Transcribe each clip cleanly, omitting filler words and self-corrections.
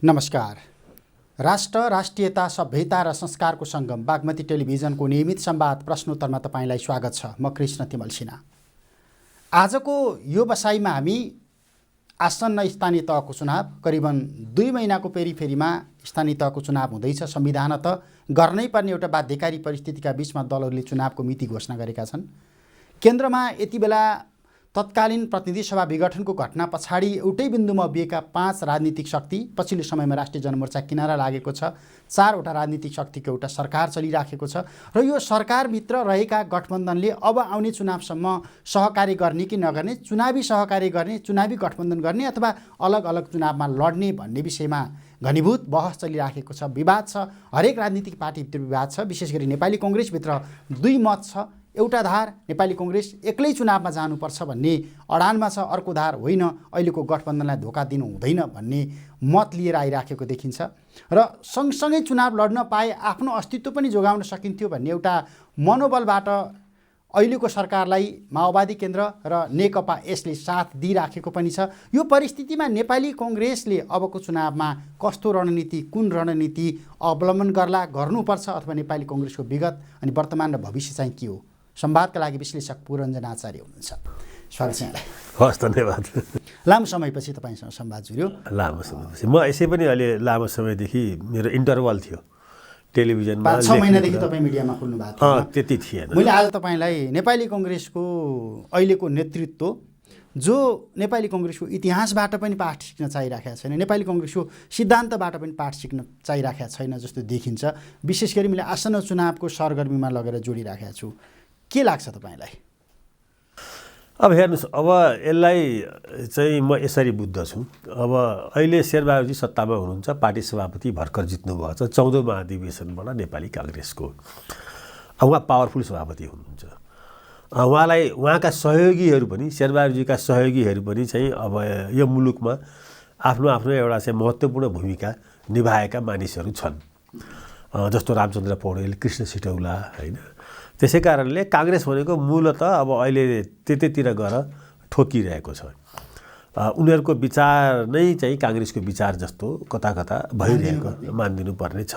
नमस्कार। राष्ट्र, राष्ट्रियता, सभ्यता र संस्कारको सङ्गम बागमती टेलिभिजनको नियमित संवाद प्रश्नोत्तरमा तपाईँलाई स्वागत छ। म कृष्ण तिमल सिन्हा। आजको यो बसाइमा हामी आसन्न स्थानीय तहको चुनाव, करिबन 2 महिनाको पेरिफेरीमा स्थानीय तहको चुनाव हुँदैछ। संविधानत गर्नै पर्ने एउटा बाध्यकारी परिस्थितिका बीचमा दलहरूले चुनावको मिति घोषणा गरेका छन्। केन्द्रमा यति बेला तत्कालीन प्रतिनिधि सभा विघटनको घटना पछाडि एउटै बिन्दुमा उभिएका 5 राजनीतिक शक्ति, पछिल्लो समयमा राष्ट्रिय जनमोर्चा किनारा लागेको छ। 4वटा राजनीतिक शक्तिको एउटा सरकार चलिराखेको छ र यो सरकारभित्र रहेका गठबन्धनले अब आउने चुनावसम्म सहकार्य गर्ने कि नगर्ने, चुनावी सहकार्य गर्ने, चुनावी गठबन्धन गर्ने अथवा अलग अलग चुनावमा लड्ने भन्ने विषयमा घनीभूत बहस चलिराखेको छ, विवाद छ। हरेक राजनीतिक पार्टीभित्र विवाद छ। विशेष गरी नेपाली कङ्ग्रेसभित्र 2 मत छ। एउटा धार नेपाली कङ्ग्रेस एक्लै चुनावमा जानुपर्छ भन्ने अडानमा छ, अर्को धार होइन, अहिलेको गठबन्धनलाई धोका दिनु हुँदैन भन्ने मत लिएर आइराखेको देखिन्छ। र सँगसँगै चुनाव लड्न पाए आफ्नो अस्तित्व पनि जोगाउन सकिन्थ्यो भन्ने एउटा मनोबलबाट अहिलेको सरकारलाई माओवादी केन्द्र र नेकपा यसले साथ दिइराखेको पनि छ। यो परिस्थितिमा नेपाली कङ्ग्रेसले अबको चुनावमा कस्तो रणनीति, कुन रणनीति अवलम्बन गर्नुपर्छ अथवा नेपाली कङ्ग्रेसको विगत अनि वर्तमान र भविष्य चाहिँ के हो? संवादका लागि विश्लेषक पुरञ्जन आचार्य हुनुहुन्छ। स्वागत छ यहाँलाई। हस्, धन्यवाद। लामो समयपछि तपाईँसँग संवाद जुर्यो। लामो समयपछि म यसै पनि अहिले लामो समयदेखि मेरो इन्टरभल थियो टेलिभिजनमा। 5-6 महिनादेखि तपाईँ मिडियामा खुल्नु भएको थियो। त्यति थिएन। मैले आज तपाईँलाई नेपाली कङ्ग्रेसको अहिलेको नेतृत्व, जो नेपाली कङ्ग्रेसको इतिहासबाट पनि पाठ सिक्न चाहिरहेको छैन, नेपाली कङ्ग्रेसको सिद्धान्तबाट पनि पाठ सिक्न चाहिरहेको छैन जस्तो देखिन्छ। विशेष गरी मैले आसन्न चुनावको सरगर्मीमा लगेर जोडिराखेको छु। के लाग्छ तपाईँलाई? अब हेर्नुहोस्, अब यसलाई चाहिँ म यसरी बुझ्दछु। अब अहिले शेरबहादुरजी सत्तामा हुनुहुन्छ, पार्टी सभापति भर्खर जित्नुभएको छ 14औं महाधिवेशनबाट नेपाली काङ्ग्रेसको। अब उहाँ पावरफुल सभापति हुनुहुन्छ। उहाँलाई उहाँका सहयोगीहरू पनि, शेरबहादुरजीका सहयोगीहरू पनि चाहिँ अब यो मुलुकमा आफ्नो आफ्नो एउटा चाहिँ महत्त्वपूर्ण भूमिका निभाएका मानिसहरू छन्, जस्तो रामचन्द्र पौडेल, कृष्ण सिटौला, होइन। त्यसै कारणले काङ्ग्रेस भनेको मूलत अब अहिले त्यतैतिर गएर ठोकिरहेको छ। उनीहरूको विचार नै चाहिँ काङ्ग्रेसको विचार जस्तो कता कता भइरहेको मानिदिनु पर्ने छ।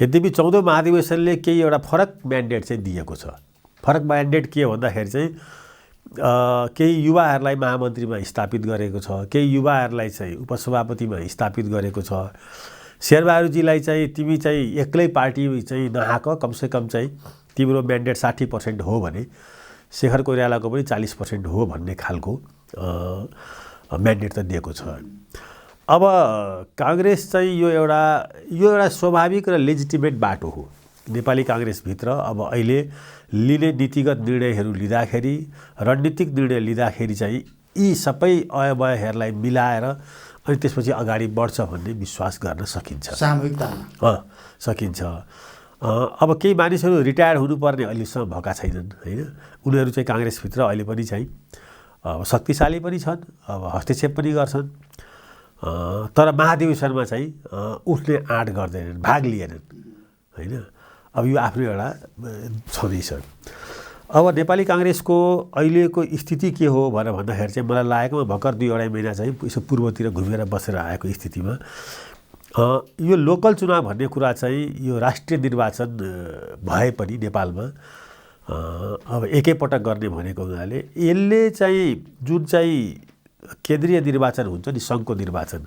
यद्यपि 14औं महाधिवेशनले केही एउटा फरक म्यान्डेट चाहिँ दिएको छ। फरक म्यान्डेट के भन्दाखेरि चाहिँ केही युवाहरूलाई महामन्त्रीमा स्थापित गरेको छ, केही युवाहरूलाई चाहिँ उपसभापतिमा स्थापित गरेको छ। शेरबहादुरजीलाई चाहिँ तिमी चाहिँ एक्लै पार्टी चाहिँ नहाक, कमसेकम चाहिँ तिम्रो म्यान्डेट 60% हो भने शेखर कोइरालाको पनि 40% हो भन्ने खालको म्यान्डेट त दिएको छ। अब काङ्ग्रेस चाहिँ यो एउटा स्वाभाविक र लेजिटिमेट बाटो हो नेपाली काङ्ग्रेसभित्र। अब अहिले लिने नीतिगत निर्णयहरू लिँदाखेरि, रणनीतिक निर्णय लिँदाखेरि चाहिँ यी सबै अयवयहरूलाई मिलाएर अनि त्यसपछि अगाडि बढ्छ भन्ने विश्वास गर्न सकिन्छ, सामूहिकतामा सकिन्छ। अब केही मानिसहरू रिटायर्ड हुनुपर्ने अहिलेसम्म भएका छैनन्, होइन। उनीहरू चाहिँ काङ्ग्रेसभित्र अहिले पनि चाहिँ शक्तिशाली पनि छन्, अब हस्तक्षेप पनि गर्छन्, तर महाधिवेशनमा चाहिँ उठ्ने आँट गर्दैनन्, भाग लिएनन्, होइन। अब यो आफ्नो एउटा छँदैछ। अब नेपाली काङ्ग्रेसको अहिलेको स्थिति के हो भनेर भन्दाखेरि चाहिँ मलाई लागेको भर्खर 2-2.5 महिना चाहिँ यसो पूर्वतिर घुमेर बसेर आएको स्थितिमा यो लोकल चुनाव भन्ने कुरा चाहिँ यो राष्ट्रिय निर्वाचन भए पनि नेपालमा अब एकैपटक गर्ने भनेको हुनाले यसले चाहिँ जुन चाहिँ केन्द्रीय निर्वाचन हुन्छ नि, सङ्घको निर्वाचन,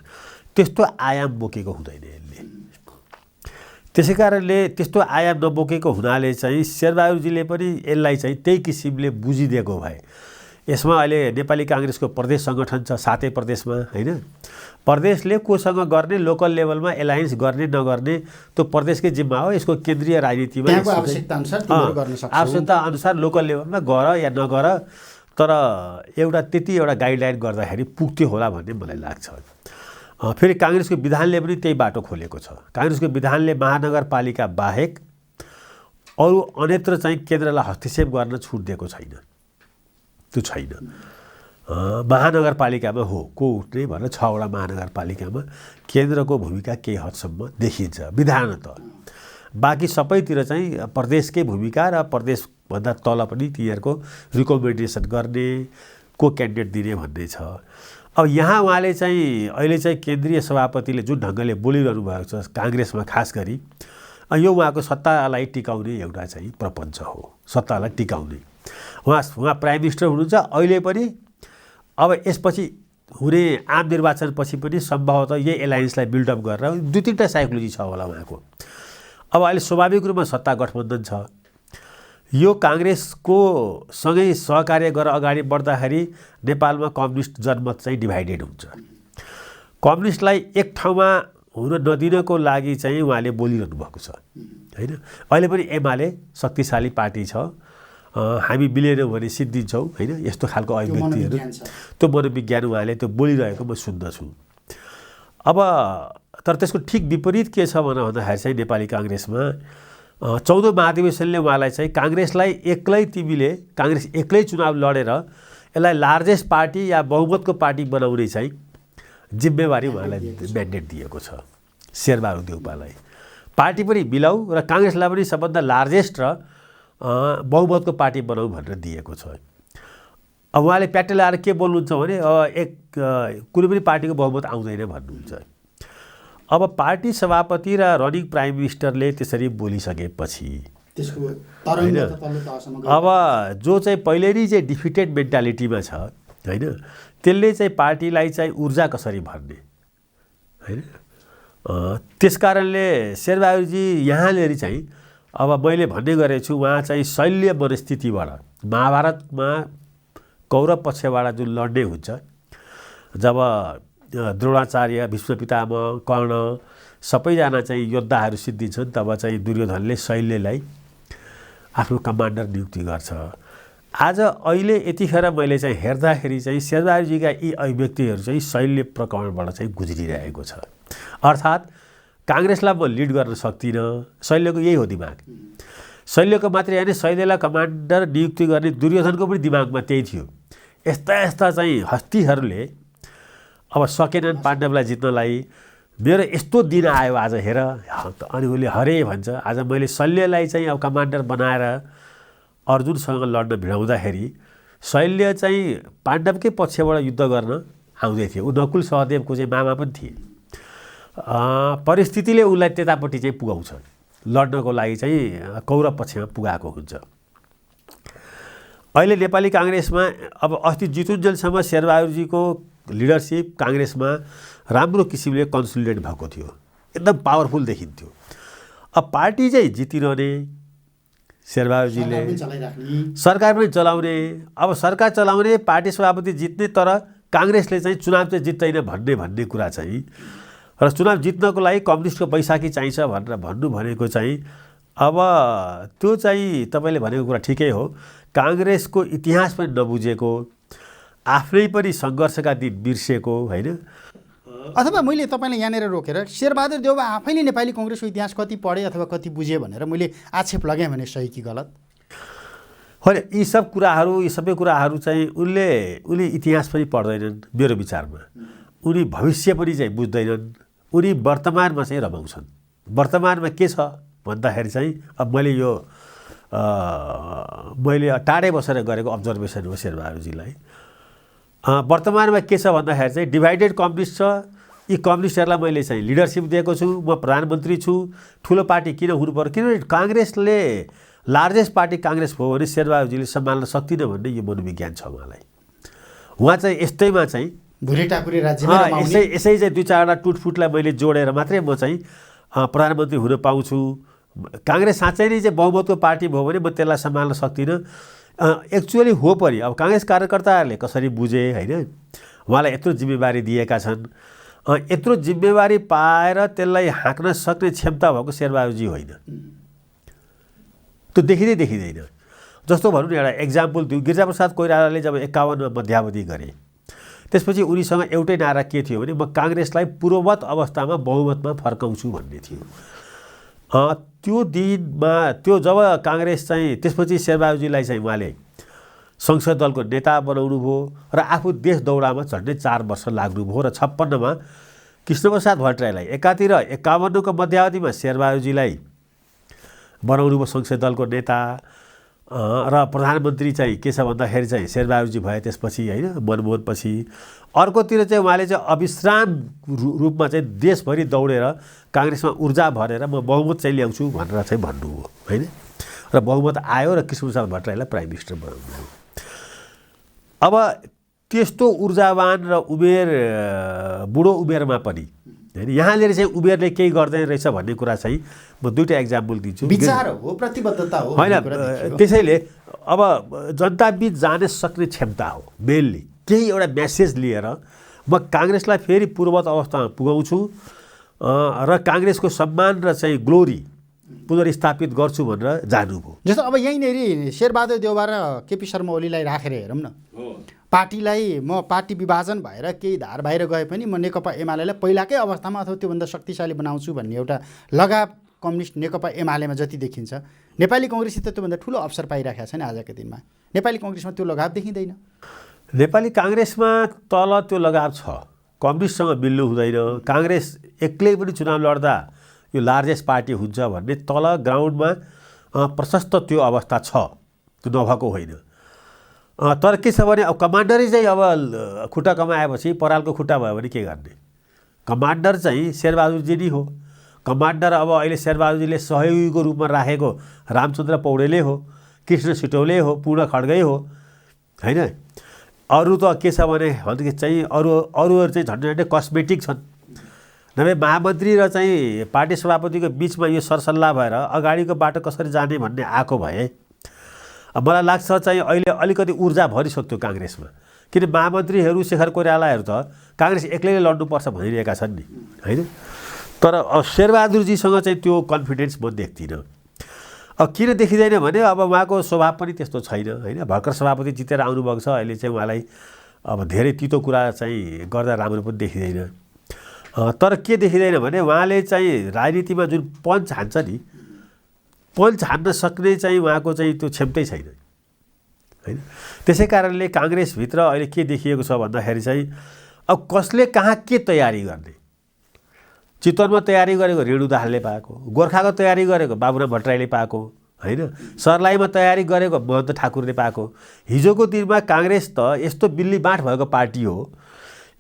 त्यस्तो आयाम बोकेको हुँदैन यसले। त्यसै कारणले त्यस्तो आयाम नबोकेको हुनाले चाहिँ शेरबहादुरजीले पनि यसलाई चाहिँ त्यही किसिमले बुझिदिएको भए। यसमा अहिले नेपाली काङ्ग्रेसको प्रदेश सङ्गठन छ 7 प्रदेशमा, होइन। प्रदेशले कोसँग गर्ने, लोकल लेभलमा एलायन्स गर्ने नगर्ने त्यो प्रदेशकै जिम्मा हो। यसको केन्द्रीय राजनीतिमा आवश्यकता अनुसार लोकल लेभलमा गर या नगर, तर त्यति एउटा गाइडलाइन गर्दाखेरि पुग्थ्यो होला भन्ने मलाई लाग्छ। फेरि काङ्ग्रेसको विधानले पनि त्यही बाटो खोलेको छ। काङ्ग्रेसको विधानले महानगरपालिका बाहेक अरू अन्यत्र चाहिँ केन्द्रलाई हस्तक्षेप गर्न छुट दिएको छैन, त्यो छैन। महानगरपालिकामा हो को उठ्ने भनेर 6वटा महानगरपालिकामा केन्द्रको भूमिका केही हदसम्म देखिन्छ विधानत। बाँकी सबैतिर चाहिँ प्रदेशकै भूमिका र प्रदेशभन्दा तल पनि तिनीहरूको रिकमेन्डेसन गर्ने, को क्यान्डिडेट दिने भन्ने छ। अब यहाँ उहाँले चाहिँ अहिले चाहिँ केन्द्रीय सभापतिले जुन ढङ्गले बोलिरहनु भएको छ काङ्ग्रेसमा खास गरी यो उहाँको सत्तालाई टिकाउने एउटा चाहिँ प्रपञ्च हो, सत्तालाई टिकाउने। उहाँ प्राइम मिनिस्टर हुनुहुन्छ अहिले पनि, अब यसपछि हुने आम निर्वाचनपछि पनि सम्भवतः यही एलायन्सलाई बिल्डअप गरेर 2-3टा साइकोलोजी छ होला उहाँको। अब अहिले स्वाभाविक रूपमा सत्ता गठबन्धन छ, यो काङ्ग्रेसको सँगै सहकार्य गरेर अगाडि बढ्दाखेरि नेपालमा कम्युनिस्ट जनमत चाहिँ डिभाइडेड हुन्छ। कम्युनिस्टलाई एक ठाउँमा हुन नदिनको लागि चाहिँ उहाँले बोलिरहनु भएको छ होइन। अहिले पनि एमाले शक्तिशाली पार्टी छ, हामी मिलेनौँ भने सिद्धिन्छौँ होइन, यस्तो खालको अभिव्यक्तिहरू, त्यो मनोविज्ञान उहाँले त्यो बोलिरहेको म सुन्दछु। अब तर त्यसको ठिक विपरीत के छ भन्दाखेरि चाहिँ नेपाली काङ्ग्रेसमा 14औं महाधिवेशनले उहाँलाई चाहिँ काङ्ग्रेसलाई एक्लै तिमीले काङ्ग्रेस एक्लै चुनाव लडेर यसलाई लार्जेस्ट पार्टी या बहुमतको पार्टी बनाउने चाहिँ जिम्मेवारी उहाँलाई म्यान्डेट दिएको छ शेरबहादुर देउपालाई। पार्टी पनि मिलाऊ र काङ्ग्रेसलाई पनि सबभन्दा लार्जेस्ट र बहुमतको पार्टी बनाऊ भनेर दिएको छ। अब उहाँले प्याट्टे लाएर के बोल्नुहुन्छ भने कुनै पनि पार्टीको बहुमत आउँदैन भन्नुहुन्छ। अब पार्टी सभापति र रनिङ प्राइम मिनिस्टरले त्यसरी बोलिसकेपछि अब जो चाहिँ पहिले नै चाहिँ डिफिटेड मेन्टालिटीमा छ होइन, त्यसले चाहिँ पार्टीलाई चाहिँ ऊर्जा कसरी भर्ने होइन। त्यसकारणले शेरबहादुरजी यहाँनिर चाहिँ अब मैले भन्ने गरेको छु, उहाँ चाहिँ शैल्य मनस्थितिबाट महाभारतमा कौरव पक्षबाट जुन लड्ने हुन्छ, जब द्रोणाचार्य, भीष्म पितामह, कर्ण सबैजना चाहिँ योद्धाहरू सिद्धिन्छन्, तब चाहिँ दुर्योधनले शैल्यलाई आफ्नो कमान्डर नियुक्ति गर्छ। आज अहिले यतिखेर मैले चाहिँ हेर्दाखेरि चाहिँ शेरबहादुरजीका यी अभिव्यक्तिहरू चाहिँ शैल्य प्रकरणबाट चाहिँ गुज्रिरहेको छ। अर्थात् काङ्ग्रेसलाई म लिड गर्न सक्दिनँ, शैल्यको यही हो दिमाग। शैल्यको मात्रै होइन, शैल्यलाई कमान्डर नियुक्ति गर्ने दुर्योधनको पनि दिमागमा त्यही थियो। यस्ता यस्ता चाहिँ हस्तीहरूले अब सकेनन् पाण्डवलाई जित्नलाई, मेरो यस्तो दिन आयो आज हेर, अनि उसले हरे भन्छ। आज मैले शल्यलाई चाहिँ अब कमान्डर बनाएर अर्जुनसँग लड्न भिडाउँदाखेरि शल्य चाहिँ पाण्डवकै पक्षबाट युद्ध गर्न आउँदै थियो। ऊ नकुल सहदेवको चाहिँ मामा पनि थिए। परिस्थितिले उसलाई त्यतापट्टि चाहिँ पुगाउँछ, लड्नको लागि चाहिँ कौरव पक्षमा पुगाएको हुन्छ। अहिले नेपाली काङ्ग्रेसमा अब अस्ति जितुन्जेलसम्म शेरबहादुरजीको लिडरसिप काङ्ग्रेसमा राम्रो किसिमले कन्सोलिडेट भएको थियो, एकदम पावरफुल देखिन्थ्यो। अब पार्टी चाहिँ जितिरहने, शेरबहादुरजीले सरकार पनि चलाउने, अब सरकार चलाउने, पार्टी सभापति जित्ने, तर काङ्ग्रेसले चाहिँ चुनाव चाहिँ जित्दैन भन्ने कुरा चाहिँ, र चुनाव जित्नको लागि कम्युनिस्टको बैशाखी चाहिन्छ भनेर भन्नु भनेको चाहिँ अब त्यो चाहिँ तपाईँले भनेको कुरा ठिकै हो। काङ्ग्रेसको इतिहास पनि नबुझेको, आफ्नै पनि सङ्घर्षका दिन बिर्सेको होइन। अथवा मैले तपाईँलाई यहाँनिर रोकेर शेरबहादुर देउवा आफैले नेपाली कङ्ग्रेसको इतिहास कति पढे अथवा कति बुझे भनेर मैले आक्षेप लगाएँ भने सही कि गलत? होइन, यी सबै कुराहरू चाहिँ उनले इतिहास पनि पढ्दैनन् मेरो विचारमा। उनी भविष्य पनि चाहिँ बुझ्दैनन्, उनी वर्तमानमा चाहिँ रमाउँछन्। वर्तमानमा के छ भन्दाखेरि चाहिँ अब मैले टाढै बसेर गरेको अब्जर्भेसन हो शेरबहादुरजीलाई। वर्तमानमा के छ भन्दाखेरि चाहिँ डिभाइडेड कम्युनिस्ट छ। यी कम्युनिस्टहरूलाई मैले चाहिँ लिडरसिप दिएको छु, म प्रधानमन्त्री छु, ठुलो पार्टी किन हुनु पर्यो, किनभने काङ्ग्रेसले लार्जेस्ट पार्टी काङ्ग्रेस भयो भने शेरबहादुरजीले सम्हाल्न सक्दिनँ भन्ने यो मनोविज्ञान छ उहाँलाई। उहाँ चाहिँ यस्तैमा चाहिँ यसै चाहिँ 2-4वटा टुटफुटलाई मैले जोडेर मात्रै म चाहिँ प्रधानमन्त्री हुन पाउँछु। काङ्ग्रेस साँच्चै नै चाहिँ बहुमतको पार्टी भयो भने म त्यसलाई सम्हाल्न सक्दिनँ। एक्चुअली हो पनि अब काङ्ग्रेस कार्यकर्ताहरूले कसरी बुझे होइन, उहाँलाई यत्रो जिम्मेवारी दिएका छन्, यत्रो जिम्मेवारी पाएर त्यसलाई हाँक्न सक्ने क्षमता भएको शेरबहादुरजी होइन। त्यो देखिँदैन। जस्तो भनौँ न, एउटा एक्जाम्पल दिउँ, गिरिजाप्रसाद कोइरालाले जब 51मा मध्यावधि गरे, त्यसपछि उनीसँग एउटै नारा के थियो भने म काङ्ग्रेसलाई पूर्ववत अवस्थामा बहुमतमा फर्काउँछु भन्ने थियो। त्यो दिनमा जब काङ्ग्रेस चाहिँ त्यसपछि शेरबहादुरजीलाई चाहिँ उहाँले संसद दलको नेता बनाउनु भयो र आफू देश दौडामा झन्डै 4 वर्ष लाग्नुभयो र 56मा कृष्णप्रसाद भट्टराईलाई एकातिर 51को मध्यावधिमा शेरबहादुरजीलाई बनाउनु भयो संसद दलको नेता। र प्रधानमन्त्री चाहिँ के छ भन्दाखेरि चाहिँ शेरबहादुरजी भए त्यसपछि होइन मनमोहनपछि अर्कोतिर चाहिँ उहाँले चाहिँ अविश्राम रूपमा चाहिँ देशभरि दौडेर काङ्ग्रेसमा ऊर्जा भरेर म बहुमत चाहिँ ल्याउँछु भनेर चाहिँ भन्नु हो होइन र बहुमत आयो र कृष्णप्रसाद भट्टराईलाई प्राइम मिनिस्टर बनाउनु हो। अब त्यस्तो ऊर्जावान र बुढो उमेरमा पनि होइन यहाँले चाहिँ उमेरले केही गर्दैन रहेछ भन्ने कुरा चाहिँ म दुईवटा एक्जाम्पल दिन्छु। विचार हो प्रतिबद्धता हो होइन त्यसैले अब जनताबीच जान सक्ने क्षमता हो मेनली केही एउटा मेसेज लिएर म काङ्ग्रेसलाई फेरि पूर्ववत अवस्थामा पुगाउँछु र काङ्ग्रेसको सम्मान र चाहिँ ग्लोरी पुनर्स्थापित गर्छु भनेर जानुभयो। जस्तो अब यहीँनिर शेरबहादुर देउवा र केपी शर्मा ओलीलाई राखेर हेरौँ न पार्टीलाई म पार्टी विभाजन भएर केही धार बाहिर गए पनि म नेकपा एमालेलाई पहिलाकै अवस्थामा अथवा त्योभन्दा शक्तिशाली बनाउँछु भन्ने एउटा लगाव कम्युनिस्ट नेकपा एमालेमा जति देखिन्छ नेपाली कङ्ग्रेससित त्योभन्दा ठुलो अवसर पाइरहेको छैन आजको दिनमा। नेपाली कङ्ग्रेसमा त्यो लगाव देखिँदैन। नेपाली काङ्ग्रेसमा तल त्यो लगाव छ कम्युनिस्टसँग मिल्नु हुँदैन काङ्ग्रेस एक्लै पनि चुनाव लड्दा यो लार्जेस्ट पार्टी हुन्छ भन्ने तल ग्राउन्डमा प्रशस्त त्यो अवस्था छ त्यो नभएको होइन। तर के छ भने अब कमान्डरै चाहिँ अब खुट्टा कमाएपछि परालको खुट्टा भयो भने के गर्ने कमान्डर चाहिँ शेरबहादुरजी नै हो। कमान्डर अब अहिले शेरबहादुरजीले सहयोगीको रूपमा राखेको रामचन्द्र पौडेलै हो कृष्ण सिटौलै हो पूर्ण खड्गै हो होइन। अरू त के छ भने चाहिँ अरूहरू चाहिँ झन्डै कस्मेटिक छन् नभए महामन्त्री र चाहिँ पार्टी सभापतिको बिचमा यो सरसल्लाह भएर अगाडिको बाटो कसरी जाने भन्ने आएको भए मलाई लाग्छ चाहिँ अहिले अलिकति ऊर्जा भरिसक्थ्यो काङ्ग्रेसमा किन महामन्त्रीहरू शेखर कोइरालाहरू त काङ्ग्रेस एक्लैले लड्नुपर्छ भनिरहेका छन् नि होइन। तर शेरबहादुरजीसँग चाहिँ त्यो कन्फिडेन्स म देख्दिनँ। अब किन देखिँदैन भने अब उहाँको स्वभाव पनि त्यस्तो छैन होइन भर्खर सभापति जितेर आउनुभएको छ अहिले चाहिँ उहाँलाई अब धेरै तितो कुरा चाहिँ गर्दा राम्रो पनि देखिँदैन। तर के देखिँदैन भने उहाँले चाहिँ राजनीतिमा जुन पञ्च हान्छ नि पञ्च हान्न सक्ने चाहिँ उहाँको चाहिँ त्यो क्षमतै छैन होइन। त्यसै कारणले काङ्ग्रेसभित्र अहिले के देखिएको छ भन्दाखेरि चाहिँ अब कसले कहाँ के तयारी गर्ने चितवनमा तयारी गरेको रेणु दाहालले पाएको गोर्खाको तयारी गरेको बाबुराम भट्टराईले पाएको होइन सर्लाहीमा तयारी गरेको महन्त ठाकुरले पाएको। हिजोको दिनमा काङ्ग्रेस त यस्तो बिल्ली बाँठ भएको पार्टी हो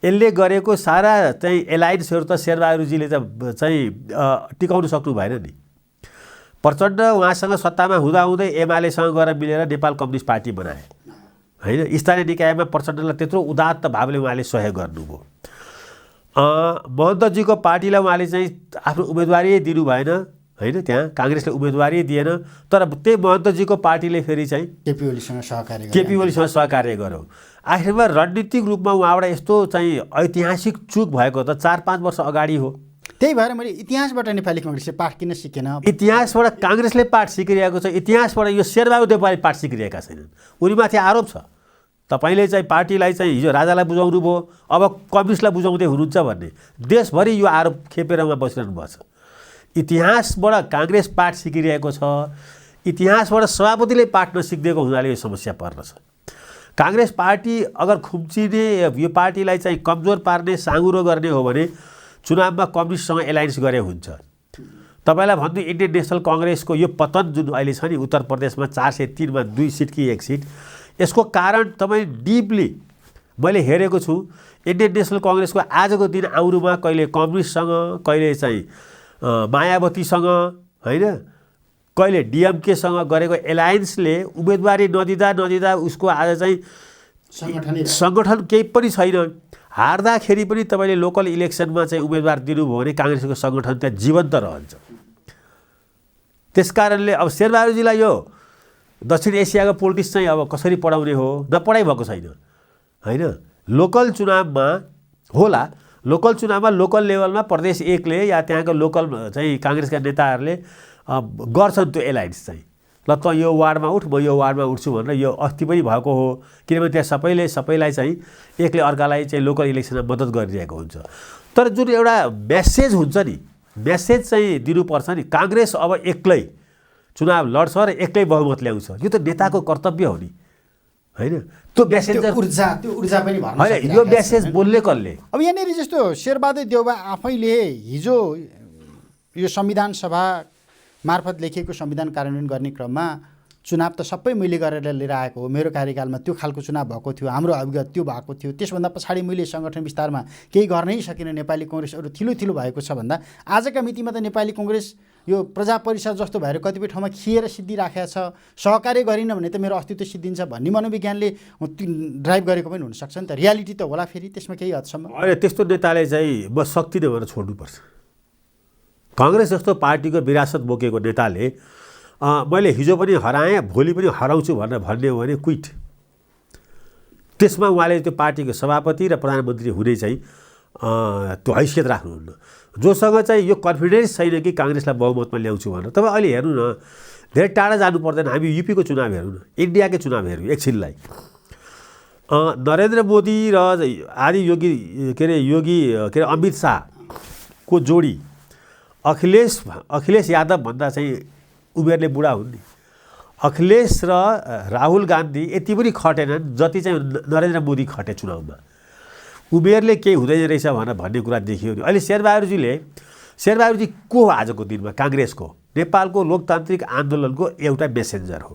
यसले गरेको सारा चाहिँ एलायन्सहरू त शेरबहादुरजीले चाहिँ टिकाउन सक्नु भएन नि। प्रचण्ड उहाँसँग सत्तामा हुँदाहुँदै एमालेसँग गएर मिलेर नेपाल कम्युनिस्ट पार्टी बनाए होइन। स्थानीय निकायमा प्रचण्डलाई त्यत्रो उदात्त भावले उहाँले सहयोग गर्नुभयो। महन्तजीको पार्टीलाई उहाँले चाहिँ आफ्नो उम्मेदवारी दिनु भएन होइन त्यहाँ काङ्ग्रेसले उम्मेदवारी दिएन तर त्यही महन्तजीको पार्टीले फेरि चाहिँ केपी ओलीसँग सहकार्य गर्यो। आखिरमा रणनीतिक रूपमा उहाँबाट यस्तो चाहिँ ऐतिहासिक चुक भएको त 4-5 वर्ष अगाडि हो। त्यही भएर मैले इतिहासबाट नेपाली कङ्ग्रेसले पाठ किन सिकेन इतिहासबाट काङ्ग्रेसले पाठ सिकिरहेको छ इतिहासबाट यो शेरबहादुर देउवाले पाठ सिकिरहेका छैनन्। उनीमाथि आरोप छ तपाईँले चाहिँ पार्टीलाई चाहिँ हिजो राजालाई बुझाउनु भयो अब कम्युनिस्टलाई बुझाउँदै हुनुहुन्छ भन्ने देशभरि यो आरोप खेपेर उहाँ बसिरहनु भएको छ। इतिहासबाट काङ्ग्रेस पाठ सिकिरहेको छ इतिहासबाट सभापतिले पाठ नसिकिदिएको हुनाले यो समस्या पर्दछ। काङ्ग्रेस पार्टी अगर खुम्चिने यो पार्टीलाई चाहिँ कमजोर पार्ने साँगुरो गर्ने हो भने चुनावमा कम्युनिस्टसँग एलायन्स गरे हुन्छ। तपाईँलाई भन्नु इन्डियन नेसनल कङ्ग्रेसको यो पतन जुन अहिले छ नि उत्तर प्रदेशमा 403 मा 2 सिट कि 1 सिट यसको कारण तपाईँ डिपली मैले हेरेको छु। इन्डियन नेसनल कङ्ग्रेसको आजको दिन आउनुमा कहिले कम्युनिस्टसँग कहिले चाहिँ मायावतीसँग होइन कहिले डिएमकेसँग गरेको एलायन्सले उम्मेदवारी नदिँदा उसको आज चाहिँ सङ्गठन केही पनि छैन। हार्दाखेरि पनि तपाईँले लोकल इलेक्सनमा चाहिँ उम्मेदवार दिनुभयो भने काङ्ग्रेसको सङ्गठन त्यहाँ जीवन्त रहन्छ। त्यसकारणले अब शेरबहादुरजीलाई यो दक्षिण एसियाको पोलिटिक्स चाहिँ अब कसरी पढाउने हो नपढाइ भएको छैन होइन। लोकल चुनावमा होला लोकल चुनावमा लोकल लेभलमा प्रदेश 1ले या त्यहाँको लोकल चाहिँ काङ्ग्रेसका नेताहरूले गर्छन् त्यो एलायन्स चाहिँ ल त यो वार्डमा उठ म यो वार्डमा उठ्छु भनेर यो अस्ति पनि भएको हो किनभने त्यहाँ सबैलाई चाहिँ एकले अर्कालाई चाहिँ लोकल इलेक्सनमा मद्दत गरिरहेको हुन्छ। तर जुन एउटा मेसेज हुन्छ नि मेसेज चाहिँ दिनुपर्छ नि काङ्ग्रेस अब एक्लै चुनाव लड्छ र एक्लै बहुमत ल्याउँछ यो त नेताको कर्तव्य हो नि होइन। त्यो मेसेज ऊर्जा पनि होइन यो मेसेज बोल्ने कसले अब यहाँनिर जस्तो शेरबहादुर देउवा आफैले हिजो यो संविधान सभा मार्फत लेखिएको संविधान कार्यान्वयन गर्ने क्रममा चुनाव त सबै मैले गरेर लिएर आएको हो, मेरो कार्यकालमा त्यो खालको चुनाव भएको थियो, हाम्रो अभिगत त्यो भएको थियो, त्यसभन्दा पछाडि मैले सङ्गठन विस्तारमा केही गर्नै सकिनँ, नेपाली कङ्ग्रेसहरू थिलो भएको छ भन्दा आजका मितिमा त नेपाली कङ्ग्रेस यो प्रजा परिषद जस्तो भएर कतिपय ठाउँमा खिएर सिद्धिराखेको छ, सहकार्य गरिन भने त मेरो अस्तित्व सिद्धिन्छ भन्ने मनोविज्ञानले ड्राइभ गरेको पनि हुनसक्छ नि त। रियालिटी त होला फेरि त्यसमा केही हदसम्म। अहिले त्यस्तो नेताले चाहिँ म सक्दिनँ भनेर छोड्नुपर्छ। काङ्ग्रेस जस्तो पार्टीको विरासत बोकेको नेताले मैले हिजो पनि हराएँ भोलि पनि हराउँछु भनेर भन्ने हो भने क्विट। त्यसमा उहाँले त्यो पार्टीको सभापति र प्रधानमन्त्री हुने चाहिँ त्यो हैसियत राख्नुहुन्न। जोसँग चाहिँ यो कन्फिडेन्स छैन कि काङ्ग्रेसलाई बहुमतमा ल्याउँछु भनेर। तपाईँ अहिले हेर्नु न, धेरै टाढा जानु पर्दैन, हामी युपीको चुनाव हेरौँ न, इन्डियाकै चुनाव हेरौँ एकछिनलाई। नरेन्द्र मोदी र आदि योगी अमित शाहको जोडी अखिलेश यादव भन्दा चाहिँ उमेरले बुढा हुन् नि। अखिलेश र राहुल गान्धी यति पनि खटेनन् जति चाहिँ नरेन्द्र मोदी खटे चुनावमा। उमेरले केही हुँदैन रहेछ भनेर भन्ने कुरा देखियो नि। अहिले शेरबहादुरजी को हो आजको दिनमा? काङ्ग्रेसको, नेपालको लोकतान्त्रिक आन्दोलनको एउटा मेसेन्जर हो।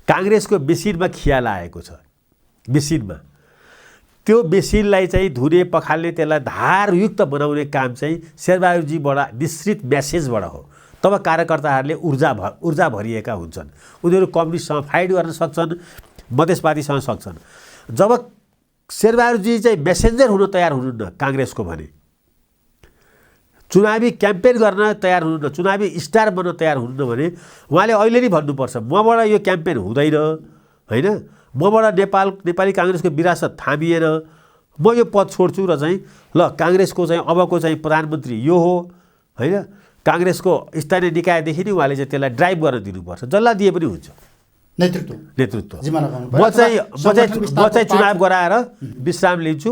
काङ्ग्रेसको मेसिनमा खिया लागेको छ, मेसिनमा। त्यो मेसिनलाई चाहिँ धुने पखाल्ने, त्यसलाई धारयुक्त बनाउने काम चाहिँ शेरबहादुरजीबाट निश्चित म्यासेजबाट हो। तब कार्यकर्ताहरूले ऊर्जा भरिएका हुन्छन्, उनीहरू कम्युनिस्टसँग फाइट गर्न सक्छन्, मधेसवादीसँग सक्छन्। जब शेरबहादुरजी चाहिँ मेसेन्जर हुन तयार हुनुहुन्न काङ्ग्रेसको भने, चुनावी क्याम्पेन गर्न तयार हुनुहुन्न, चुनावी स्टार बन्न तयार हुनुहुन्न भने उहाँले अहिले नै भन्नुपर्छ मबाट यो क्याम्पेन हुँदैन, होइन, मबाट नेपाली काङ्ग्रेसको विरासत थामिएन, म यो पद छोड्छु र चाहिँ ल काङ्ग्रेसको चाहिँ अबको चाहिँ प्रधानमन्त्री यो हो, होइन। काङ्ग्रेसको स्थानीय निकायदेखि नै उहाँले चाहिँ त्यसलाई ड्राइभ गर्न दिनुपर्छ, जसलाई दिए पनि हुन्छ नेतृत्व। म चाहिँ चुनाव गराएर विश्राम लिन्छु,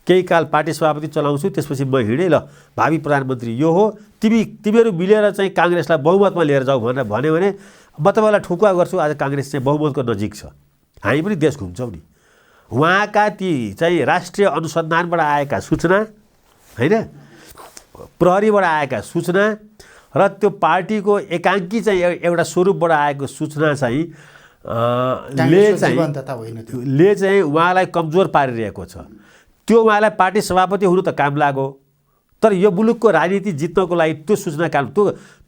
केही काल पार्टी सभापति चलाउँछु, त्यसपछि म हिँडेँ, ल भावी प्रधानमन्त्री यो हो, तिमीहरू मिलेर चाहिँ काङ्ग्रेसलाई बहुमतमा लिएर जाऊ भनेर भन्यो भने म तपाईँलाई ठुकुवा गर्छु। आज काङ्ग्रेस चाहिँ बहुमतको नजिक छ, हामी पनि देश घुम्छौँ नि। उहाँका ती चाहिँ राष्ट्रिय अनुसन्धानबाट आएका सूचना, होइन, प्रहरीबाट आएका सूचना र त्यो पार्टीको एकाङ्की चाहिँ एउटा स्वरूपबाट आएको सूचना चाहिँ ले चाहिँ उहाँलाई कमजोर पारिरहेको छ। त्यो उहाँलाई पार्टी सभापति हुनु त काम लाग्यो, तर यो मुलुकको राजनीति जित्नको लागि त्यो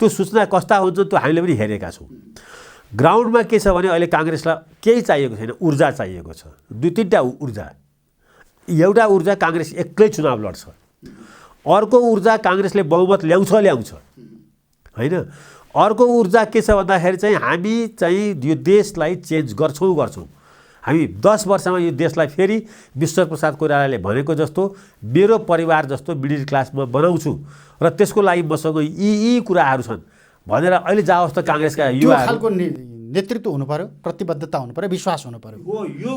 सूचना कस्ता हुन्छ त्यो हामीले पनि हेरेका छौँ। ग्राउन्डमा के छ भने अहिले काङ्ग्रेसलाई केही चाहिएको छैन, ऊर्जा चाहिएको छ, 2-3टा ऊर्जा। एउटा ऊर्जा काङ्ग्रेस एक्लै चुनाव लड्छ, अर्को ऊर्जा काङ्ग्रेसले बहुमत ल्याउँछ, होइन। अर्को ऊर्जा के छ भन्दाखेरि चाहिँ हामी चाहिँ यो देशलाई चेन्ज गर्छौँ। हामी 10 वर्षमा यो देशलाई फेरि विश्वप्रसाद कोइरालाले भनेको जस्तो मेरो परिवार जस्तो मिडल क्लासमा बनाउँछु र त्यसको लागि मसँग यी कुराहरू छन् भनेर अहिले जाओस् त काङ्ग्रेसका युवाहरू नेतृत्व हुनु पर्यो, प्रतिबद्धता हुनु पर्यो, विश्वास हुनु पर्यो।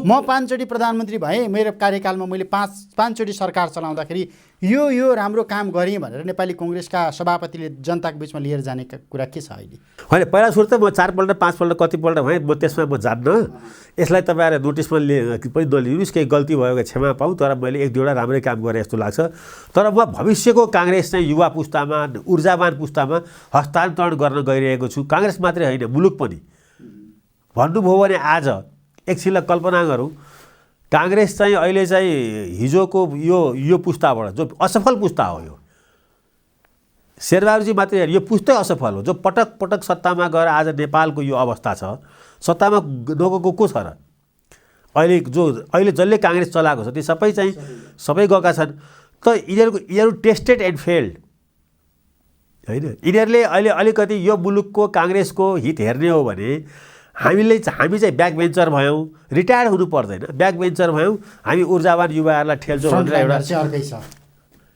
म 5 चोटि प्रधानमन्त्री भएँ, मेरो कार्यकालमा मैले 5 चोटि सरकार चलाउँदाखेरि यो राम्रो काम गरेँ भनेर नेपाली कङ्ग्रेसका सभापतिले जनताको बिचमा लिएर जाने कुरा के छ अहिले? होइन, पहिला सुरु त म 4 पल्ट 5 पल्ट कतिपल्ट भएँ, म त्यसमा म जान्न। यसलाई तपाईँहरूले नोटिसमा पनि नलिनुहोस्, केही गल्ती भयो भने क्षमा पाऊँ, तर मैले 1-2वटा राम्रै काम गरेँ जस्तो लाग्छ। तर म भविष्यको काङ्ग्रेस चाहिँ युवा पुस्तामा, ऊर्जावान पुस्तामा हस्तान्तरण गर्न गइरहेको छु। काङ्ग्रेस मात्रै होइन, मुलुक पनि। भन्नुभयो भने आज एकछिनलाई कल्पना गरौँ, काङ्ग्रेस चाहिँ अहिले चाहिँ हिजोको यो पुस्ताबाट जो असफल पुस्ता हो, यो शेरबहादुरजी मात्रै यो पुस्तै असफल हो, जो पटक सत्तामा गएर आज नेपालको यो अवस्था छ। सत्तामा नगएको को छ र? अहिले जसले काङ्ग्रेस चलाएको छ ती सबै गएका छन्। त यिनीहरू टेस्टेड एन्ड फेल्ड, होइन। यिनीहरूले अहिले अलिकति यो मुलुकको काङ्ग्रेसको हित हेर्ने हो भने हामी चाहिँ ब्याक बेन्चर भयौँ, रिटायर हुनु पर्दैन, ब्याक बेन्चर भयौँ, हामी ऊर्जावान युवाहरूलाई ठेल्छौँ भनेर एउटा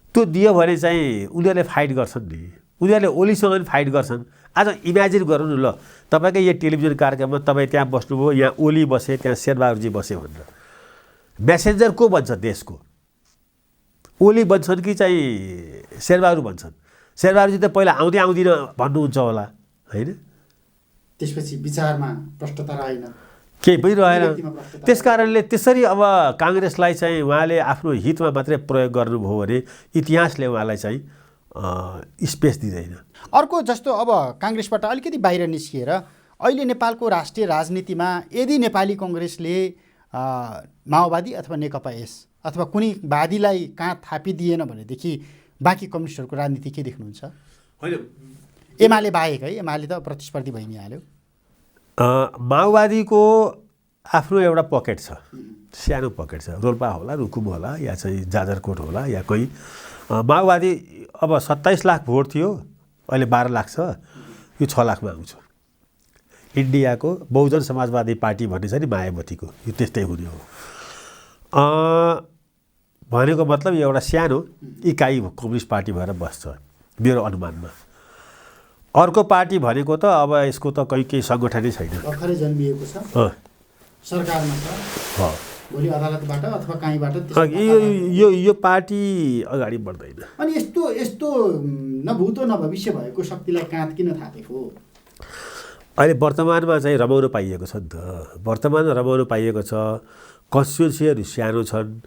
त्यो दियो भने चाहिँ उनीहरूले फाइट गर्छन् नि, उनीहरूले ओलीसँग पनि फाइट गर्छन्। आज इमेजिन गरौँ न, ल तपाईँकै यो टेलिभिजन कार्यक्रममा तपाईँ त्यहाँ बस्नुभयो, यहाँ ओली बसे, त्यहाँ शेरबहादुरजी बसे भनेर मेसेन्जर को बन्छ देशको? ओली बन्छन् कि चाहिँ शेरबहादुर बन्छन्? शेरबहादुरजी त पहिला आउँदिनँ भन्नुहुन्छ होला, होइन। त्यसपछि विचारमा प्रष्टता रहेन, केही पनि रहेन। त्यसकारणले त्यसरी अब काङ्ग्रेसलाई चाहिँ उहाँले आफ्नो हितमा मात्रै प्रयोग गर्नुभयो भने इतिहासले उहाँलाई चाहिँ स्पेस दिँदैन। अर्को जस्तो अब काङ्ग्रेसबाट अलिकति बाहिर निस्किएर अहिले नेपालको राष्ट्रिय राजनीतिमा यदि नेपाली कङ्ग्रेसले माओवादी अथवा नेकपा एस अथवा कुनै वादीलाई कहाँ थापिदिएन भनेदेखि बाँकी कम्युनिस्टहरूको राजनीति के देख्नुहुन्छ? होइन, एमाले बाहेक है, एमाले त प्रतिस्पर्धी भइ नै हाल्यो। माओवादीको आफ्नो एउटा पकेट छ, सानो पकेट छ, रोल्पा होला, रुकुम होला, या चाहिँ जाजरकोट होला, या कोही माओवादी अब 27 लाख भोट थियो, अहिले 12 लाख छ, यो 6 लाखमा आउँछ। इन्डियाको बहुजन समाजवादी पार्टी भन्ने छ नि मायावतीको, यो त्यस्तै हुने हो। भनेको मतलब एउटा सानो इकाइ कम्युनिस्ट पार्टी भएर बस्छ मेरो अनुमानमा। अर्को पार्टी भनेको त अब यसको त केही सङ्गठनै छैन, भर्खरै जन्मिएको छ, सरकारमा छ, भोलि अदालतबाट अथवा कहीँबाट यो पार्टी अगाडि बढ्दैन। अनि यस्तो न भूतो न भविष्य भएको शक्तिलाई काँध किन थापेको? अहिले वर्तमानमा चाहिँ रमाउनु पाइएको छ नि त, वर्तमानमा रमाउनु पाइएको छ, कन्स्टिट्युन्सीहरू सानो छन्।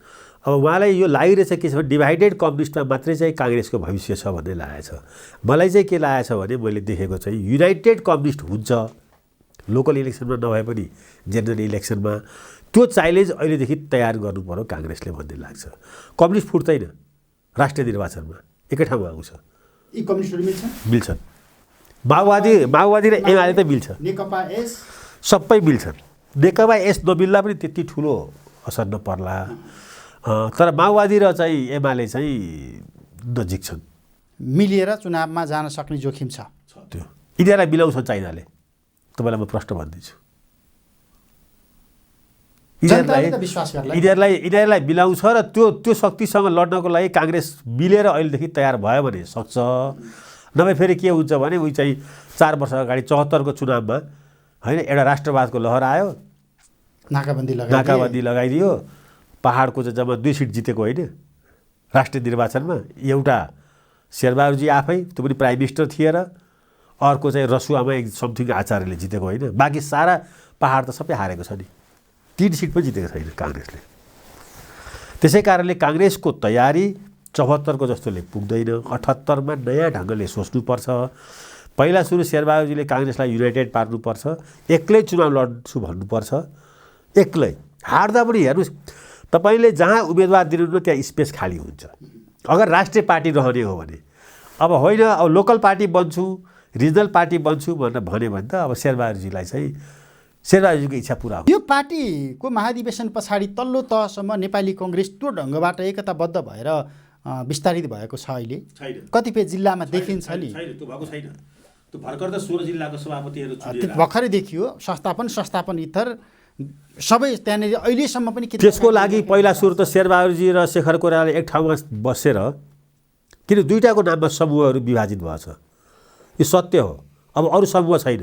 अब उहाँलाई यो लागिरहेछ के छ भने डिभाइडेड कम्युनिस्टमा मात्रै चाहिँ काङ्ग्रेसको भविष्य छ भन्ने लागेको छ। मलाई चाहिँ के लागेको छ भने मैले देखेको चाहिँ युनाइटेड कम्युनिस्ट हुन्छ लोकल इलेक्सनमा नभए पनि जेनरल इलेक्सनमा, त्यो च्यालेन्ज अहिलेदेखि तयार गर्नु पर्यो काङ्ग्रेसले भन्ने लाग्छ। कम्युनिस्ट फुट्दैन राष्ट्रिय निर्वाचनमा, एकै ठाउँमा आउँछ। यी कम्युनिस्टहरू मिल्छन्, माओवादी र एमाले त मिल्छ, नेकपा एस सबै मिल्छन्। नेकपा एस नमिल्दा पनि त्यति ठुलो असर नपर्ला, तर माओवादी र चाहिँ एमाले चाहिँ नजिक छन्, मिलेर चुनावमा जान सक्ने जोखिम छ। त्यो यिनीहरूलाई मिलाउँछ चाइनाले, तपाईँलाई म प्रश्न भन्दैछु। यिनीहरूलाई मिलाउँछ र त्यो शक्तिसँग लड्नको लागि काङ्ग्रेस मिलेर अहिलेदेखि तयार भयो भने सक्छ। नभए फेरि के हुन्छ भने उही चाहिँ 4 वर्ष अगाडि 74को चुनावमा होइन एउटा राष्ट्रवादको लहर आयो, नाकाबन्दी लगाइदियो, पहाडको चाहिँ जम्मा 2 सिट जितेको होइन राष्ट्रिय निर्वाचनमा, एउटा शेरबहादुरजी आफै, त्यो पनि प्राइम मिनिस्टर थिए, र अर्को चाहिँ रसुआमा समथिङ आचार्यले जितेको होइन। बाँकी सारा पहाड त सबै हारेको छ नि, 3 सिट पनि जितेको छैन काङ्ग्रेसले। त्यसै कारणले काङ्ग्रेसको तयारी 74को जस्तोले पुग्दैन, 78मा नयाँ ढङ्गले सोच्नुपर्छ। पहिला सुरु शेरबहादुरजीले काङ्ग्रेसलाई युनाइटेड पार्नुपर्छ, एक्लै चुनाव लड्छु भन्नुपर्छ, एक्लै हार्दा पनि हेर्नुहोस् तपाईँले जहाँ उम्मेदवार दिनुहुन्न त्यहाँ स्पेस खाली हुन्छ अगर राष्ट्रिय पार्टी रहने हो भने। अब होइन अब लोकल पार्टी बन्छु, रिजनल पार्टी बन्छु भनेर भन्यो भने त अब शेरबहादुरजीलाई चाहिँ शेरबहादुरजीको इच्छा पुरा हो। यो पार्टीको महाधिवेशन पछाडि तल्लो तहसम्म नेपाली कङ्ग्रेस त्यो ढङ्गबाट एकताबद्ध भएर विस्तारित भएको छ अहिले छैन, कतिपय जिल्लामा देखिन्छ नि, त्यो भएको छैन। त्यो भर्खर त 16 जिल्लाको सभापतिहरू भर्खरै देखियो, संस्थापन इतर सबै त्यहाँनिर अहिलेसम्म पनि। त्यसको लागि पहिला सुरु त शेरबहादुरजी र शेखर कोइरालाले एक ठाउँमा बसेर, किन दुईटाको नाममा समूहहरू विभाजित भएछ, यो सत्य हो। अब अरू समूह छैन,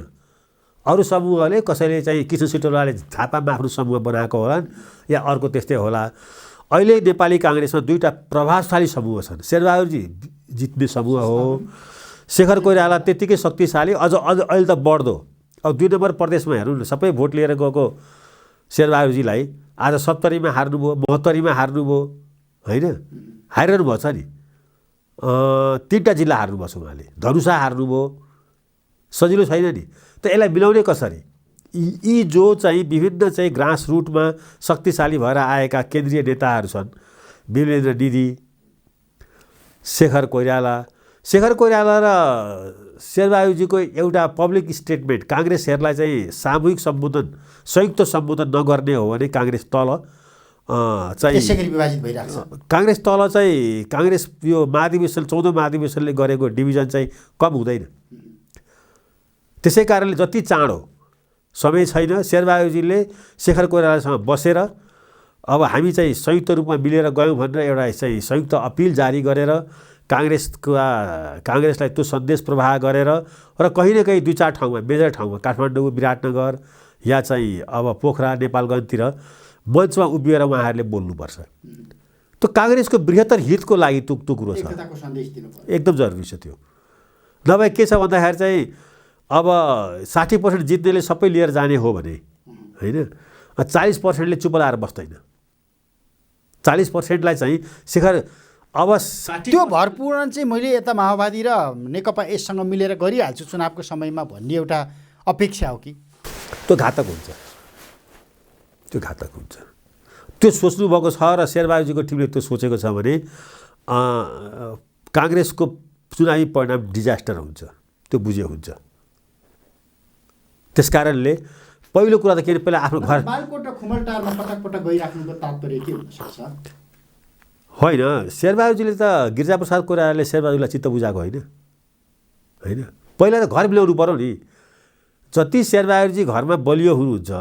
अरू समूहले कसैले चाहिँ कृष्ण सिटौलाले झापामा आफ्नो समूह बनाएको होला या अर्को त्यस्तै होला। अहिले नेपाली काङ्ग्रेसमा 2टा प्रभावशाली समूह छन्, शेरबहादुरजी जित्ने समूह हो, शेखर कोइराला त्यत्तिकै शक्तिशाली, अझ अहिले त बढ्दो। अब 2 नम्बर प्रदेशमा हेर्नु न, सबै भोट लिएर गएको शेरबहादुरजीलाई आज 70मा हार्नुभयो, 72मा हार्नुभयो होइन, हारिरहनु भएको छ नि। 3टा जिल्ला हार्नुभएको छ उहाँले, धनुषा हार्नुभयो, सजिलो छैन नि। त यसलाई मिलाउने कसरी? यी जो चाहिँ विभिन्न चाहिँ ग्रास रुटमा शक्तिशाली भएर आएका केन्द्रीय नेताहरू छन्, वीरेन्द्र निधि, शेखर कोइराला र शेरबहादुरजीको एउटा पब्लिक स्टेटमेन्ट काङ्ग्रेसहरूलाई चाहिँ सामूहिक सम्बोधन, संयुक्त सम्बोधन नगर्ने हो भने काङ्ग्रेस तल चाहिँ विभाजित भइरहेको छ। काङ्ग्रेस तल चाहिँ काङ्ग्रेस यो महाधिवेशन 14औं महाधिवेशनले गरेको डिभिजन चाहिँ कम हुँदैन। त्यसै कारणले जति चाँडो समय छैन, शेरबहादुरजीले शेखर कोइरालासँग बसेर अब हामी चाहिँ संयुक्त रूपमा मिलेर गयौँ भनेर एउटा चाहिँ संयुक्त अपिल जारी गरेर काङ्ग्रेसलाई त्यो सन्देश प्रवाह गरेर र कहीँ न कहीँ 2-4 ठाउँमा मेजर ठाउँमा काठमाडौँ, विराटनगर या चाहिँ अब पोखरा, नेपालगञ्जतिर मञ्चमा उभिएर उहाँहरूले बोल्नुपर्छ। त्यो काङ्ग्रेसको बृहत्तर हितको लागि त्यो कुरो छ, एकदम जरुरी छ त्यो। नभए के छ भन्दाखेरि चाहिँ अब 60% जित्नेले सबै लिएर जाने हो भने होइन, 40%ले चुप लाएर बस्दैन। 40%लाई चाहिँ शेखर अब त्यो भरपूर्ण चाहिँ मैले यता माओवादी र नेकपा यससँग मिलेर गरिहाल्छु चुनावको समयमा भन्ने एउटा अपेक्षा हो कि त्यो घातक हुन्छ, त्यो घातक हुन्छ। त्यो सोच्नुभएको छ र शेरबहादुरजीको टिमले त्यो सोचेको छ भने काङ्ग्रेसको चुनावी परिणाम डिजास्टर हुन्छ, त्यो बुझे हुन्छ। त्यसकारणले पहिलो कुरा त के अरे पहिला आफ्नो घर बालकोट र खुमलटारमा पटक पटक गइराख्नुको तात्पर्य के हुन सक्छ? होइन, शेरबहादुरजीले त गिरिजाप्रसाद कोइरालाले शेरबहादुरलाई चित्त बुझाएको होइन होइन। पहिला त घर मिलाउनु पऱ्यो नि। जति शेरबहादुरजी घरमा बलियो हुनुहुन्छ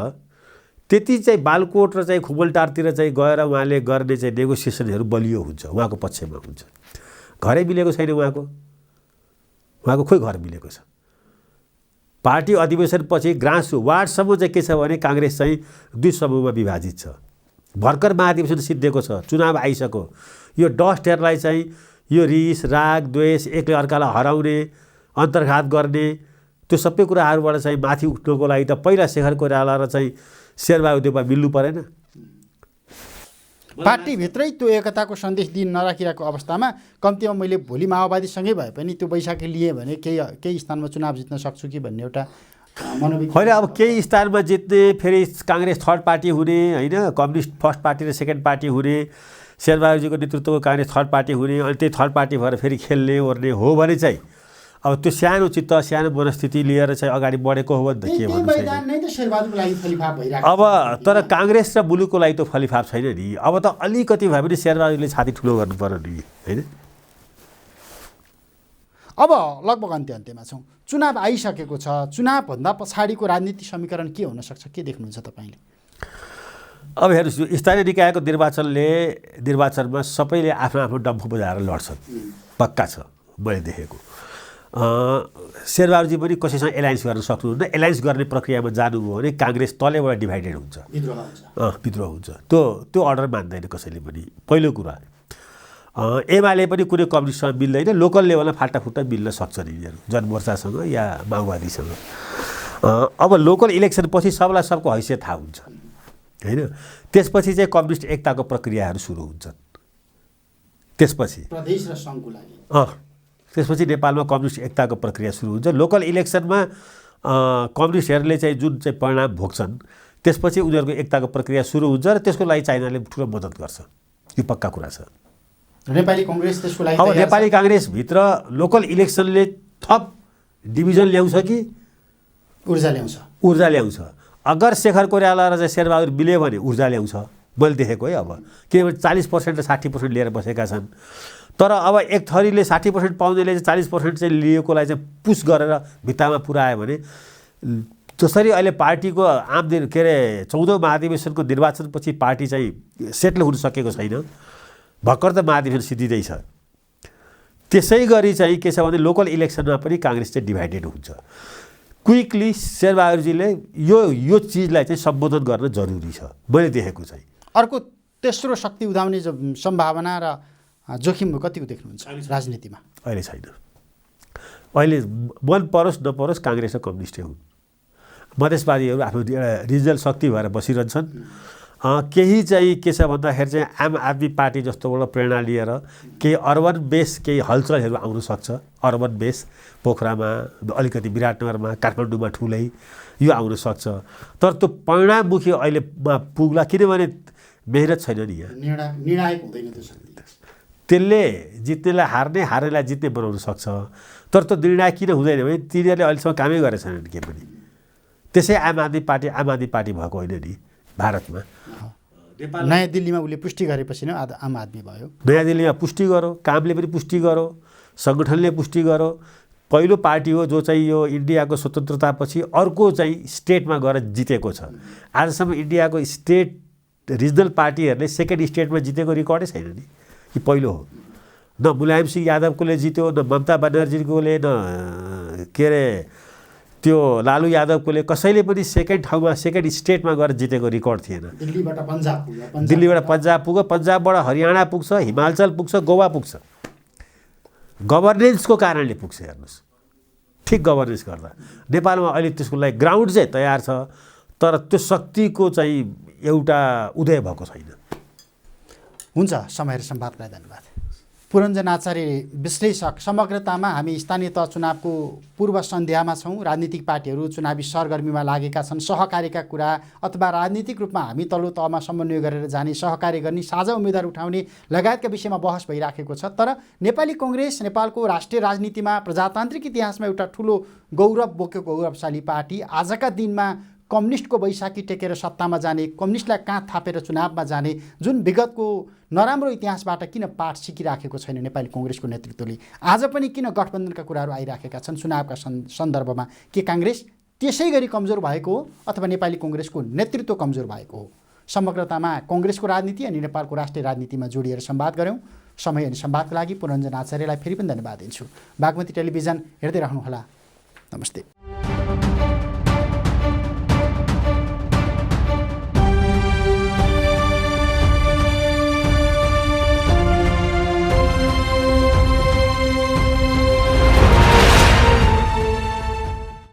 त्यति चाहिँ बालकोट र चाहिँ खुमलटारतिर चाहिँ गएर उहाँले गर्ने चाहिँ नेगोसिएसनहरू बलियो हुन्छ, उहाँको पक्षमा हुन्छ। घरै मिलेको छैन उहाँको खोइ घर मिलेको छ। पार्टी अधिवेशनपछि ग्रास वार्डसम्म चाहिँ के छ भने काङ्ग्रेस चाहिँ दुई समूहमा विभाजित छ। भर्खर महाधिवेशन सिद्धिएको छ, चुनाव आइसक्यो। यो डस्टहरूलाई चाहिँ यो रिस राग द्वेष एकले अर्कालाई हराउने अन्तर्घात गर्ने त्यो सबै कुराहरूबाट चाहिँ माथि उठ्नको लागि त पहिला शेखर कोइराला र चाहिँ शेरबहादुरमा मिल्नु परेन। पार्टीभित्रै त्यो एकताको सन्देश दिन नराखिरहेको अवस्थामा कम्तीमा मैले भोलि माओवादीसँगै भए पनि त्यो बैशाखी लिएँ भने केही स्थानमा चुनाव जित्न सक्छु कि भन्ने एउटा मनोविज्ञान। होइन, अब केही स्थानमा जित्ने, फेरि काङ्ग्रेस थर्ड पार्टी हुने होइन, कम्युनिस्ट फर्स्ट पार्टी र सेकेन्ड पार्टी हुने, शेरबहादुरजीको नेतृत्वको काङ्ग्रेस थर्ड पार्टी हुने, अनि त्यही थर्ड पार्टी भएर फेरि खेल्ने ओर्ने हो भने चाहिँ अब त्यो सानो चित्त सानो मनस्थिति लिएर चाहिँ अगाडि बढेको हो भने त के भन्नु छैन। अब तर काङ्ग्रेस र मुलुकको लागि त फलिफाप छैन नि। अब त अलिकति भए पनि शेरबहादुरले छाती ठुलो गर्नु पर्यो नि होइन। अब लगभग अन्त्यमा छौँ। चुनाव आइसकेको छ। चुनावभन्दा पछाडिको राजनीति समीकरण के हुनसक्छ, के देख्नुहुन्छ तपाईँले? अब हेर्नुहोस्, स्थानीय निकायको निर्वाचनमा सबैले आफ्नो आफ्नो डम्फु बजाएर लड्छन्, पक्का छ मैले देखेको। शेरबहादुरजी पनि कसैसँग एलायन्स गर्न सक्नुहुन्न। एलायन्स गर्ने प्रक्रियामा जानुभयो भने काङ्ग्रेस तलैबाट डिभाइडेड हुन्छ, विद्रोह हुन्छ। त्यो अर्डर मान्दैन कसैले पनि। पहिलो कुरा, एमाले पनि कुनै कम्युनिस्टसँग मिल्दैन, लोकल लेभलमा फाटाफुट्टा मिल्न सक्छ नि यिनीहरू जनमोर्चासँग या माओवादीसँग। अब लोकल इलेक्सन पछि सबलाई सबको हैसियत थाहा हुन्छ होइन। त्यसपछि चाहिँ कम्युनिस्ट एकताको प्रक्रियाहरू सुरु हुन्छन्। त्यसपछि प्रदेश र सङ्घको लागि त्यसपछि नेपालमा कम्युनिस्ट एकताको प्रक्रिया सुरु हुन्छ। लोकल इलेक्सनमा कम्युनिस्टहरूले चाहिँ जुन चाहिँ परिणाम भोग्छन् त्यसपछि उनीहरूको एकताको प्रक्रिया सुरु हुन्छ र त्यसको लागि चाइनाले ठुलो मद्दत गर्छ, यो पक्का कुरा छ। नेपाली कङ्ग्रेस त्यसको लागि अब नेपाली काङ्ग्रेसभित्र लोकल इलेक्सनले थप डिभिजन ल्याउँछ कि ऊर्जा ल्याउँछ। अगर शेखर कोइराला र चाहिँ शेरबहादुर मिल्यो भने ऊर्जा ल्याउँछ, मैले देखेको है। अब किनभने 40% र 60% लिएर बसेका छन्। तर अब एक थरीले 60% पाउनेले चाहिँ 40% चाहिँ लिएकोलाई चाहिँ पुस गरेर भित्तामा पुऱ्यायो भने जसरी अहिले पार्टीको के अरे 14औं महाधिवेशनको निर्वाचनपछि पार्टी चाहिँ सेटल हुन सकेको छैन, भर्खर त महाधिवेशन सिद्धिँदैछ। त्यसै गरी चाहिँ के छ भने लोकल इलेक्सनमा पनि काङ्ग्रेस चाहिँ डिभाइडेड हुन्छ। क्विकली शेरबहादुरजीले यो चिजलाई चाहिँ सम्बोधन गर्न जरुरी छ मैले देखेको चाहिँ। अर्को तेस्रो शक्ति उदाउने सम्भावना र जोखिम कतिको देख्नुहुन्छ राजनीतिमा? अहिले छैन। अहिले मन परोस् नपरोस् काङ्ग्रेस र कम्युनिस्टै हुन्। मधेसवादीहरू आफ्नो रिजनल शक्ति भएर बसिरहन्छन्। केही चाहिँ के छ भन्दाखेरि चाहिँ आम आदमी पार्टी जस्तोबाट प्रेरणा लिएर केही अर्बन बेस केही हलचलहरू आउन सक्छ। अर्बन बेस पोखरामा, अलिकति विराटनगरमा, काठमाडौँमा ठुलै यो आउन सक्छ। तर त्यो परिणाममुखी अहिलेमा पुग्ला, किनभने मेहनत छैन नि यहाँ। निर्णायक हुँदैन त्यो शक्ति। त्यसले जित्नेलाई हार्ने, हार्नेलाई जित्ने बनाउन सक्छ। तर त्यो निर्णायक किन हुँदैन भने तिनीहरूले अहिलेसम्म कामै गरेका छैनन् के पनि। त्यसै आम आदमी पार्टी भएको होइन नि भारतमा। नयाँ दिल्लीमा उसले पुष्टि गरेपछि नै आम आदमी भयो। नयाँ दिल्लीमा पुष्टि गरो, कामले पनि पुष्टि गरो, सङ्गठनले पुष्टि गरो। पहिलो पार्टी हो जो चाहिँ यो इन्डियाको स्वतन्त्रतापछि अर्को चाहिँ स्टेटमा गएर जितेको छ। आजसम्म इन्डियाको स्टेट रिजनल पार्टीहरूले सेकेन्ड स्टेटमा जितेको रेकर्डै छैन नि, कि पहिलो हो। न मुलायम सिंह यादवकोले जित्यो, न ममता बनर्जीकोले, न के अरे त्यो लालु यादवकोले, कसैले पनि सेकेन्ड ठाउँमा सेकेन्ड स्टेटमा गएर जितेको रेकर्ड थिएन। दिल्लीबाट पन्जाब पुग्यो, पन्जाबबाट हरियाणा पुग्छ, हिमाचल पुग्छ, गोवा पुग्छ। गभर्नेन्सको कारणले पुग्छ। हेर्नुहोस्, ठिक गभर्नेन्स गर्दा नेपालमा अहिले त्यसको लागि ग्राउन्ड चाहिँ तयार छ, तर त्यो शक्तिको चाहिँ एउटा उदय भएको छैन। हुन्छ, समय र सम्वादलाई धन्यवाद। पुरञ्जन आचार्य विश्लेषक, समग्रतामा हामी स्थानीय तह चुनावको पूर्व सन्ध्यामा छौँ। राजनीतिक पार्टीहरू चुनावी सरगर्मीमा लागेका छन्। सहकार्यका कुरा अथवा राजनीतिक रूपमा हामी तल्लो तहमा समन्वय गरेर जाने, सहकार्य गर्ने, साझा उम्मेदवार उठाउने लगायतका विषयमा बहस भइराखेको छ। तर नेपाली कङ्ग्रेस नेपालको राष्ट्रिय राजनीतिमा प्रजातान्त्रिक इतिहासमा एउटा ठुलो गौरव बोकेको गौरवशाली पार्टी आजका दिनमा कम्युनिस्टको बैशाखी टेकेर सत्तामा जाने, कम्युनिस्टलाई काँध थापेर चुनावमा जाने, जुन विगतको नराम्रो इतिहासबाट किन पाठ सिकिराखेको छैन नेपाली कङ्ग्रेसको नेतृत्वले? आज पनि किन गठबन्धनका कुराहरू आइराखेका छन् चुनावका सन्दर्भमा? के काङ्ग्रेस त्यसै गरी कमजोर भएको हो अथवा नेपाली कङ्ग्रेसको नेतृत्व कमजोर भएको हो? समग्रतामा कङ्ग्रेसको राजनीति अनि नेपालको राष्ट्रिय राजनीतिमा जोडिएर संवाद गऱ्यौँ। समय अनि संवादको लागि पुरञ्जन आचार्यलाई फेरि पनि धन्यवाद दिन्छु। बागमती टेलिभिजन हेर्दै रहनुहोला। नमस्ते।